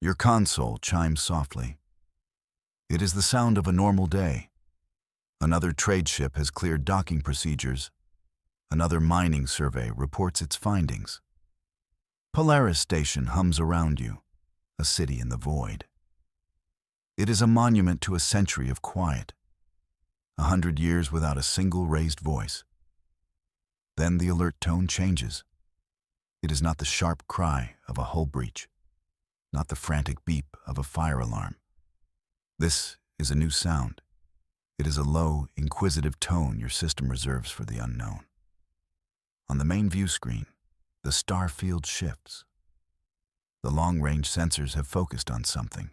Your console chimes softly. It is the sound of a normal day. Another trade ship has cleared docking procedures. Another mining survey reports its findings. Polaris station hums around you, a city in the void. It is a monument to a century of quiet, 100 years without a single raised voice. Then the alert tone changes. It is not the sharp cry of a hull breach, not the frantic beep of a fire alarm. This is a new sound. It is a low, inquisitive tone your system reserves for the unknown. On the main view screen, the star field shifts. The long-range sensors have focused on something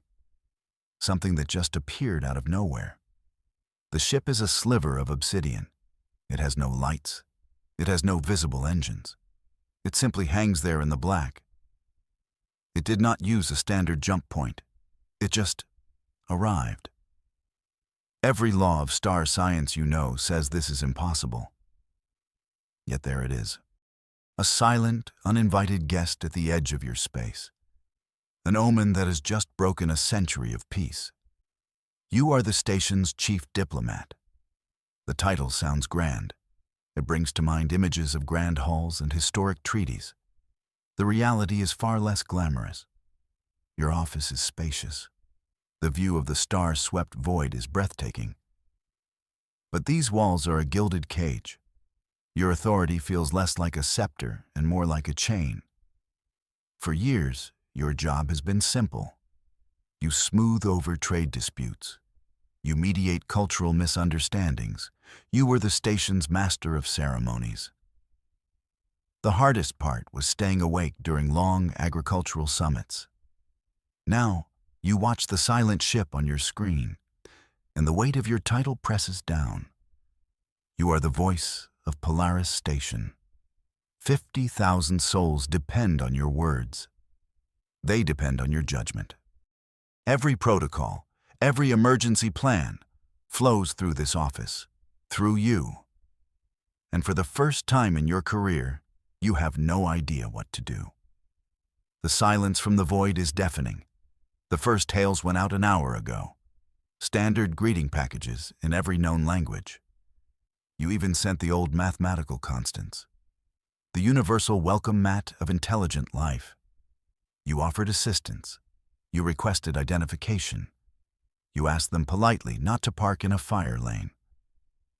that just appeared out of nowhere. The ship is a sliver of obsidian. It has no lights. It has no visible engines. It simply hangs there in the black. It did not use a standard jump point. It just arrived. Every law of star science you know says this is impossible. Yet there it is. A silent, uninvited guest at the edge of your space. An omen that has just broken a century of peace. You are the station's chief diplomat. The title sounds grand. It brings to mind images of grand halls and historic treaties. The reality is far less glamorous. Your office is spacious. The view of the star-swept void is breathtaking. But these walls are a gilded cage. Your authority feels less like a scepter and more like a chain. For years, your job has been simple. You smooth over trade disputes. You mediate cultural misunderstandings. You were the station's master of ceremonies. The hardest part was staying awake during long agricultural summits. Now, you watch the silent ship on your screen, and the weight of your title presses down. You are the voice of Polaris Station. 50,000 souls depend on your words. They depend on your judgment. Every protocol, every emergency plan flows through this office, through you. And for the first time in your career, you have no idea what to do. The silence from the void is deafening. The first hails went out an hour ago. Standard greeting packages in every known language. You even sent the old mathematical constants. The universal welcome mat of intelligent life. You offered assistance. You requested identification. You asked them politely not to park in a fire lane.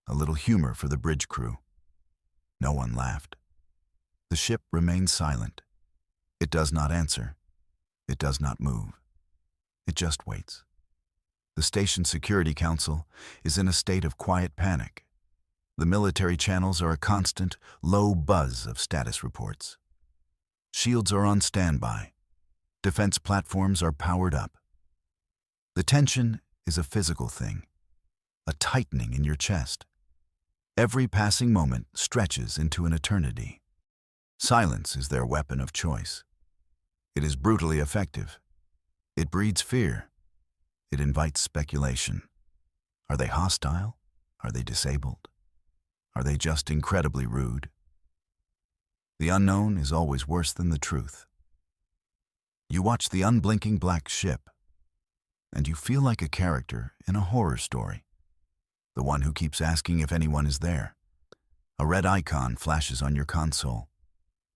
A little humor for the bridge crew. No one laughed. The ship remains silent. It does not answer. It does not move. It just waits. The station security council is in a state of quiet panic. The military channels are a constant, low buzz of status reports. Shields are on standby. Defense platforms are powered up. The tension is a physical thing, a tightening in your chest. Every passing moment stretches into an eternity. Silence is their weapon of choice. It is brutally effective. It breeds fear. It invites speculation. Are they hostile? Are they disabled? Are they just incredibly rude? The unknown is always worse than the truth. You watch the unblinking black ship, and you feel like a character in a horror story. The one who keeps asking if anyone is there. A red icon flashes on your console.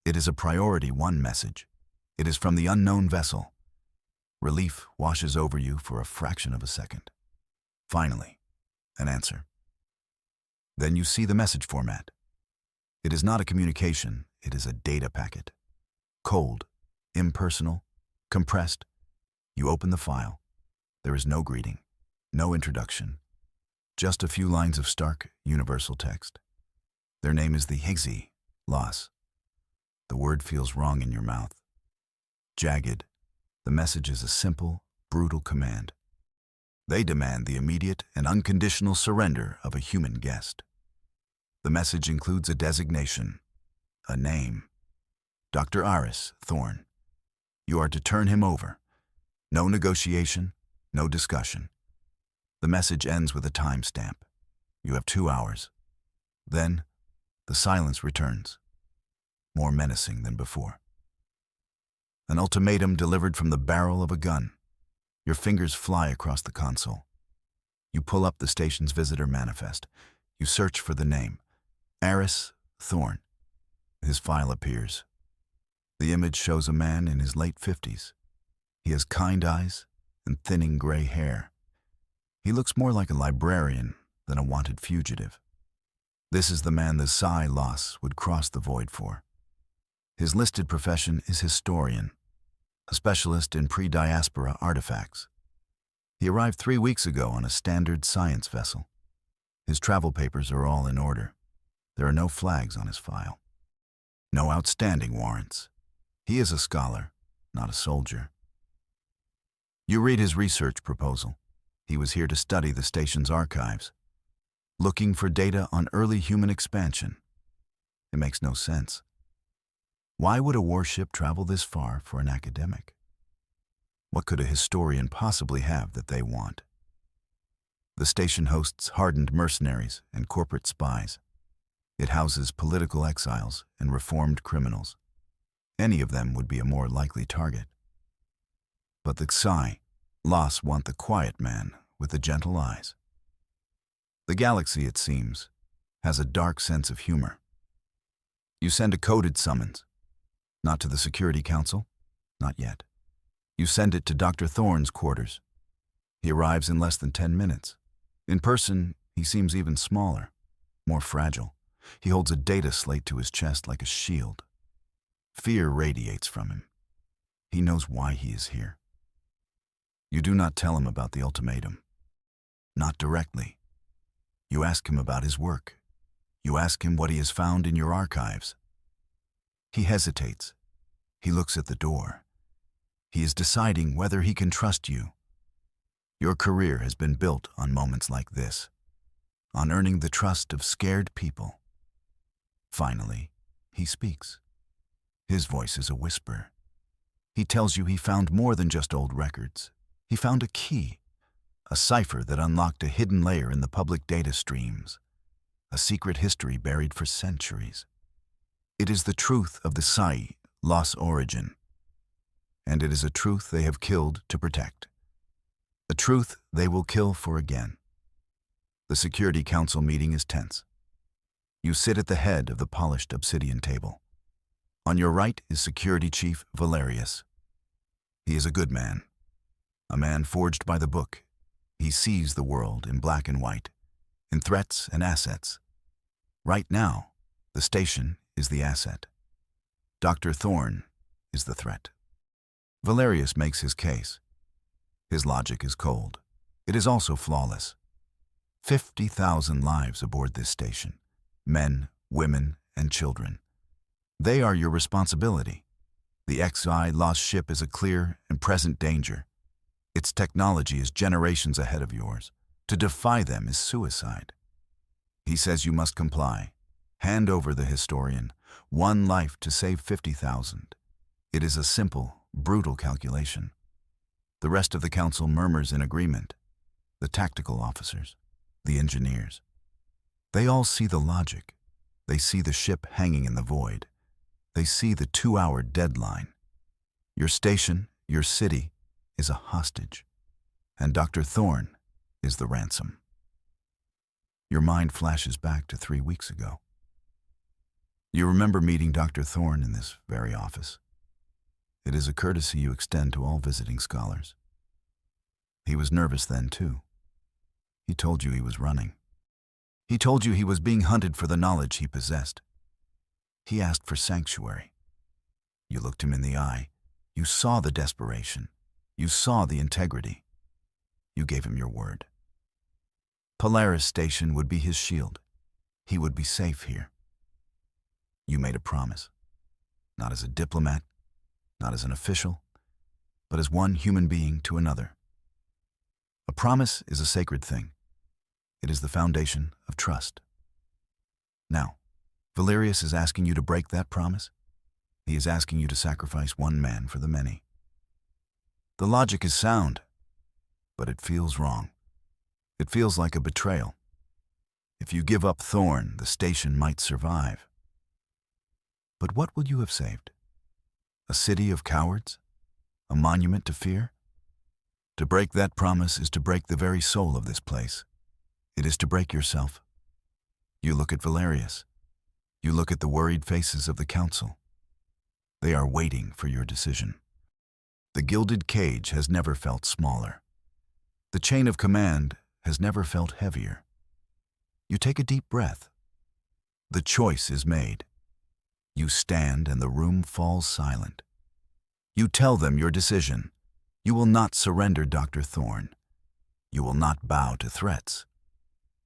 It is a Priority 1 message. It is from the unknown vessel. Relief washes over you for a fraction of a second. Finally, an answer. Then you see the message format. It is not a communication, it is a data packet. Cold, impersonal, compressed. You open the file. There is no greeting, no introduction. Just a few lines of stark, universal text. Their name is the HFY, loss. The word feels wrong in your mouth. Jagged. The message is a simple, brutal command. They demand the immediate and unconditional surrender of a human guest. The message includes a designation, a name. Dr. Iris Thorne. You are to turn him over. No negotiation, no discussion. The message ends with a timestamp. You have 2 hours. Then, the silence returns, more menacing than before. An ultimatum delivered from the barrel of a gun. Your fingers fly across the console. You pull up the station's visitor manifest. You search for the name. Aris Thorne. His file appears. The image shows a man in his late 50s. He has kind eyes and thinning gray hair. He looks more like a librarian than a wanted fugitive. This is the man the Psi Loss would cross the void for. His listed profession is historian, a specialist in pre-diaspora artifacts. He arrived 3 weeks ago on a standard science vessel. His travel papers are all in order. There are no flags on his file. No outstanding warrants. He is a scholar, not a soldier. You read his research proposal. He was here to study the station's archives, looking for data on early human expansion. It makes no sense. Why would a warship travel this far for an academic? What could a historian possibly have that they want? The station hosts hardened mercenaries and corporate spies. It houses political exiles and reformed criminals. Any of them would be a more likely target. But the Psi Loss want the quiet man with the gentle eyes. The galaxy, it seems, has a dark sense of humor. You send a coded summons. Not to the Security Council, not yet. You send it to Dr. Thorne's quarters. He arrives in less than 10 minutes. In person, he seems even smaller, more fragile. He holds a data slate to his chest like a shield. Fear radiates from him. He knows why he is here. You do not tell him about the ultimatum. Not directly. You ask him about his work. You ask him what he has found in your archives. He hesitates. He looks at the door. He is deciding whether he can trust you. Your career has been built on moments like this, on earning the trust of scared people. Finally, he speaks. His voice is a whisper. He tells you he found more than just old records. He found a key, a cipher that unlocked a hidden layer in the public data streams, a secret history buried for centuries. It is the truth of the Psi Loss origin, and it is a truth they have killed to protect. A truth they will kill for again. The Security Council meeting is tense. You sit at the head of the polished obsidian table. On your right is Security Chief Valerius. He is a good man, a man forged by the book. He sees the world in black and white, in threats and assets. Right now, the station is the asset. Dr. Thorne is the threat. Valerius makes his case. His logic is cold. It is also flawless. 50,000 lives aboard this station. Men, women, and children. They are your responsibility. The Psi Loss ship is a clear and present danger. Its technology is generations ahead of yours. To defy them is suicide. He says you must comply. Hand over the historian. One life to save 50,000. It is a simple, brutal calculation. The rest of the council murmurs in agreement. The tactical officers, the engineers. They all see the logic. They see the ship hanging in the void. They see the 2-hour deadline. Your station, your city, is a hostage, and Dr. Thorne is the ransom. Your mind flashes back to 3 weeks ago. You remember meeting Dr. Thorne in this very office. It is a courtesy you extend to all visiting scholars. He was nervous then, too. He told you he was running. He told you he was being hunted for the knowledge he possessed. He asked for sanctuary. You looked him in the eye. You saw the desperation. You saw the integrity. You gave him your word. Polaris Station would be his shield. He would be safe here. You made a promise, not as a diplomat, not as an official, but as one human being to another. A promise is a sacred thing. It is the foundation of trust. Now, Valerius is asking you to break that promise. He is asking you to sacrifice one man for the many. The logic is sound, but it feels wrong. It feels like a betrayal. If you give up Thorne, the station might survive. But what would you have saved? A city of cowards? A monument to fear? To break that promise is to break the very soul of this place. It is to break yourself. You look at Valerius. You look at the worried faces of the council. They are waiting for your decision. The gilded cage has never felt smaller. The chain of command has never felt heavier. You take a deep breath. The choice is made. You stand and the room falls silent. You tell them your decision. You will not surrender, Dr. Thorne. You will not bow to threats.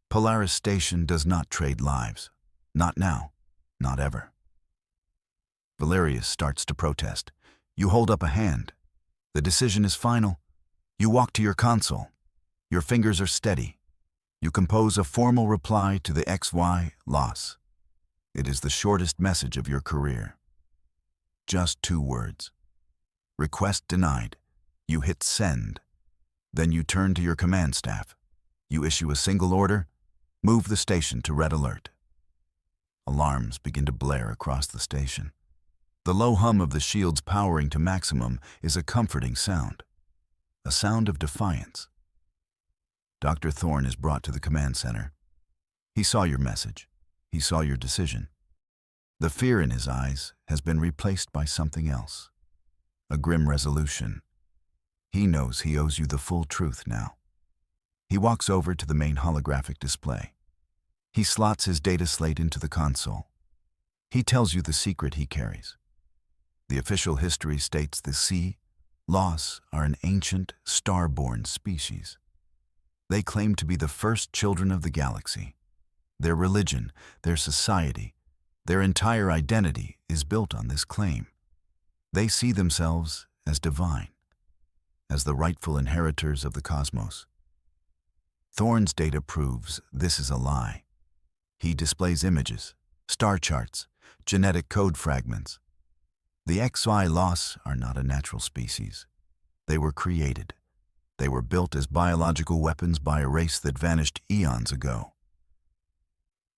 Polaris Station does not trade lives. Not now. Not ever. Valerius starts to protest. You hold up a hand. The decision is final. You walk to your console. Your fingers are steady. You compose a formal reply to the HFY loss. It is the shortest message of your career. Just 2 words. Request denied. You hit send. Then you turn to your command staff. You issue a single order. Move the station to red alert. Alarms begin to blare across the station. The low hum of the shields powering to maximum is a comforting sound. A sound of defiance. Dr. Thorne is brought to the command center. He saw your message. He saw your decision. The fear in his eyes has been replaced by something else. A grim resolution. He knows he owes you the full truth now. He walks over to the main holographic display. He slots his data slate into the console. He tells you the secret he carries. The official history states the sea, Loss are an ancient, star-born species. They claim to be the first children of the galaxy. Their religion, their society, their entire identity is built on this claim. They see themselves as divine, as the rightful inheritors of the cosmos. Thorne's data proves this is a lie. He displays images, star charts, genetic code fragments. The XY loss are not a natural species. They were created. They were built as biological weapons by a race that vanished eons ago.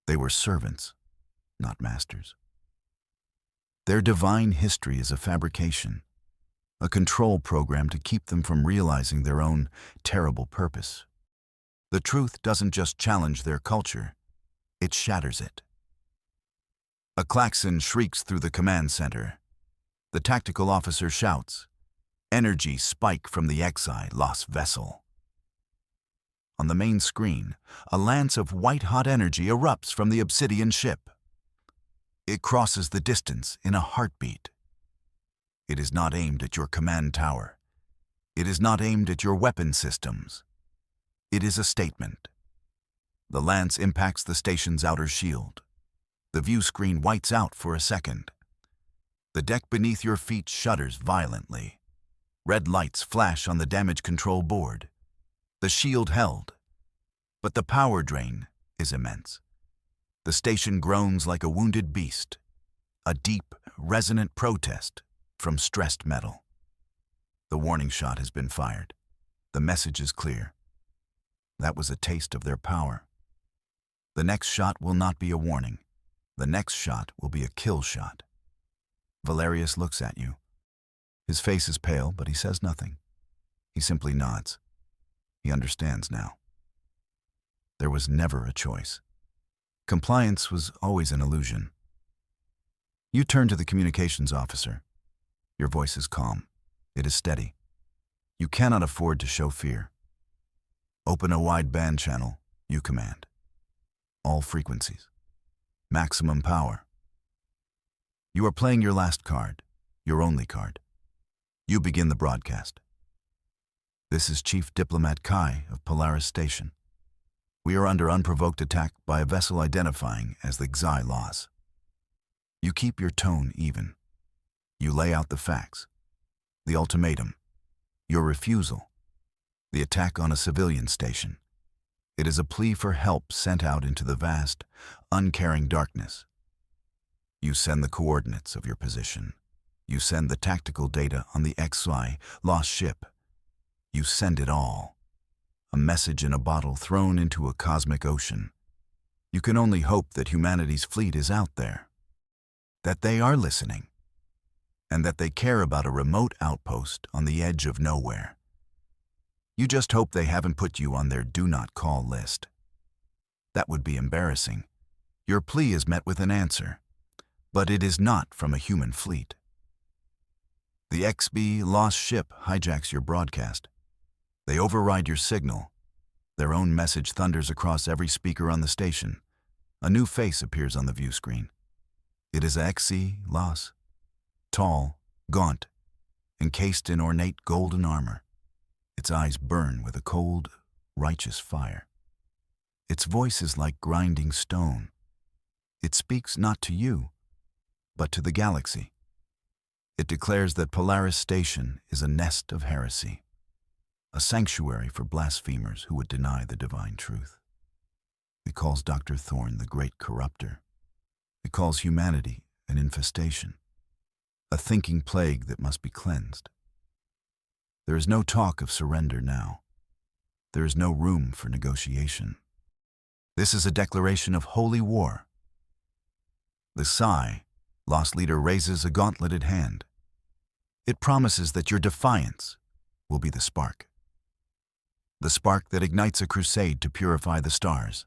They were servants, not masters. Their divine history is a fabrication, a control program to keep them from realizing their own terrible purpose. The truth doesn't just challenge their culture, it shatters it. A klaxon shrieks through the command center. The tactical officer shouts, "Energy spike from the XI lost vessel." On the main screen, a lance of white-hot energy erupts from the obsidian ship. It crosses the distance in a heartbeat. It is not aimed at your command tower. It is not aimed at your weapon systems. It is a statement. The lance impacts the station's outer shield. The view screen whites out for a second. The deck beneath your feet shudders violently. Red lights flash on the damage control board. The shield held, but the power drain is immense. The station groans like a wounded beast, a deep, resonant protest from stressed metal. The warning shot has been fired. The message is clear. That was a taste of their power. The next shot will not be a warning. The next shot will be a kill shot. Valerius looks at you. His face is pale, but he says nothing. He simply nods. He understands now. There was never a choice. Compliance was always an illusion. You turn to the communications officer. Your voice is calm. It is steady. You cannot afford to show fear. Open a wide-band channel, you command. All frequencies. Maximum power. You are playing your last card, your only card. You begin the broadcast. This is Chief Diplomat Kai of Polaris Station. We are under unprovoked attack by a vessel identifying as the Xi Loss. You keep your tone even. You lay out the facts, the ultimatum, your refusal, the attack on a civilian station. It is a plea for help sent out into the vast, uncaring darkness. You send the coordinates of your position. You send the tactical data on the XY lost ship. You send it all. A message in a bottle thrown into a cosmic ocean. You can only hope that humanity's fleet is out there. That they are listening. and that they care about a remote outpost on the edge of nowhere. You just hope they haven't put you on their do not call list. That would be embarrassing. Your plea is met with an answer, but it is not from a human fleet. The XB lost ship hijacks your broadcast. They override your signal. Their own message thunders across every speaker on the station. A new face appears on the view screen. It is XC Loss, tall, gaunt, encased in ornate golden armor. Its eyes burn with a cold, righteous fire. Its voice is like grinding stone. It speaks not to you, but to the galaxy. It declares that Polaris Station is a nest of heresy, a sanctuary for blasphemers who would deny the divine truth. It calls Dr. Thorne the great corrupter. It calls humanity an infestation, a thinking plague that must be cleansed. There is no talk of surrender now. There is no room for negotiation. This is a declaration of holy war. The Psi, Lost Leader, raises a gauntleted hand. It promises that your defiance will be the spark that ignites a crusade to purify the stars.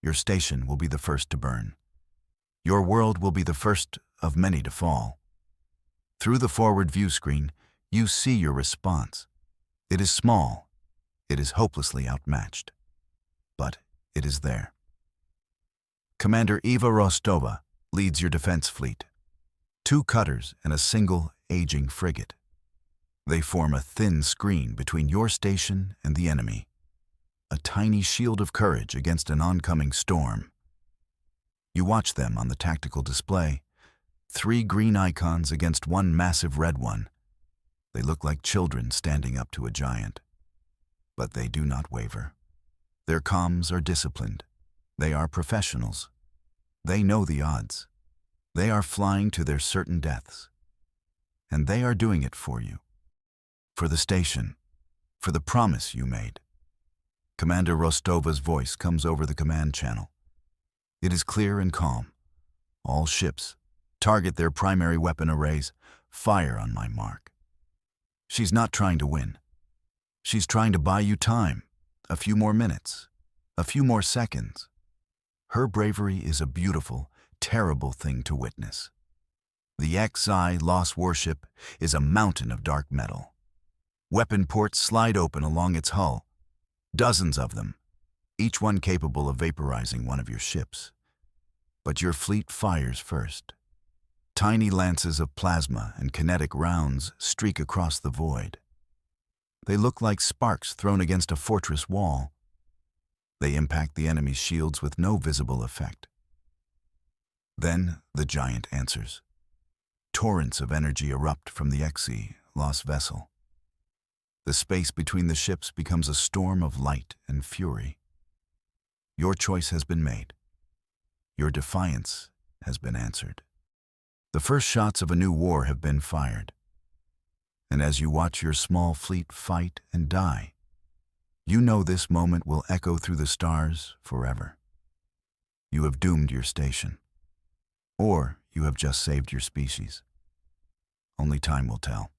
Your station will be the first to burn. Your world will be the first of many to fall. Through the forward view screen, you see your response. It is small. It is hopelessly outmatched. But it is there. Commander Eva Rostova leads your defense fleet. 2 cutters and a single aging frigate. They form a thin screen between your station and the enemy, a tiny shield of courage against an oncoming storm. You watch them on the tactical display, 3 green icons against 1 massive red one. They look like children standing up to a giant. But they do not waver. Their comms are disciplined. They are professionals. They know the odds. They are flying to their certain deaths. And they are doing it for you. For the station. For the promise you made. Commander Rostova's voice comes over the command channel. It is clear and calm. All ships, target their primary weapon arrays, fire on my mark. She's not trying to win. She's trying to buy you time, a few more minutes, a few more seconds. Her bravery is a beautiful, terrible thing to witness. The XI Lost warship is a mountain of dark metal. Weapon ports slide open along its hull, dozens of them, each one capable of vaporizing one of your ships. But your fleet fires first. Tiny lances of plasma and kinetic rounds streak across the void. They look like sparks thrown against a fortress wall. They impact the enemy's shields with no visible effect. Then the giant answers. Torrents of energy erupt from the XE Lost vessel. The space between the ships becomes a storm of light and fury. Your choice has been made. Your defiance has been answered. The first shots of a new war have been fired. And as you watch your small fleet fight and die, you know this moment will echo through the stars forever. You have doomed your station. Or you have just saved your species. Only time will tell.